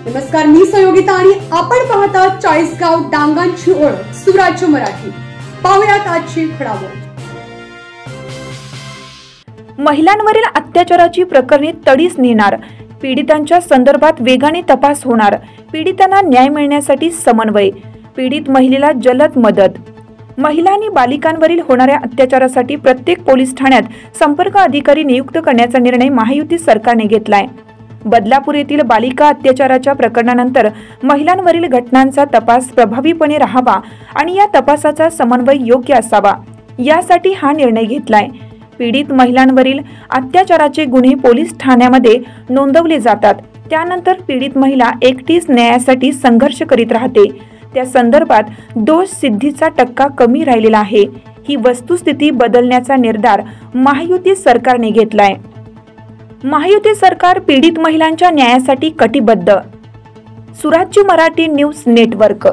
नमस्कार, मी संयोगिता आणि आपण पाहता चाळीसगाव डांगांची ओळख सुराज्य मराठी। पाहुयात आजची घडामोड। महिलांवरील अत्याचाराची प्रकरणे तडीस नेणार, पीडितांच्या संदर्भात वेगाने तपास होणार, पीडितांना न्याय मिळण्यासाठी समन्वय, पीडित महिलेला जलद मदत। महिला आणि बालिकांवरील होणाऱ्या अत्याचारासाठी प्रत्येक पोलीस ठाण्यात संपर्क अधिकारी नियुक्त करण्याचा निर्णय महायुती सरकारने घेतलाय। बदलापूर येथील बालिका अत्याचाराच्या प्रकरणानंतर महिलांवरील घटनांचा तपास प्रभावीपणे राहावा आणि या तपासाचा समन्वय योग्य असावा, यासाठी हा निर्णय घेतलाय। पीडित महिलांवरील अत्याचाराचे गुन्हे पोलीस ठाण्यामध्ये नोंदवले जातात, त्यानंतर पीडित महिला एकटीच न्यायासाठी संघर्ष करीत राहते। त्या संदर्भात दोष सिद्धीचा टक्का कमी राहिलेला आहे। ही वस्तुस्थिती बदलण्याचा निर्धार महायुती सरकारने घेतलाय। महायुती सरकार पीडित महिलांच्या न्यायासाठी कटिबद्ध। सुराज्य मराठी न्यूज नेटवर्क।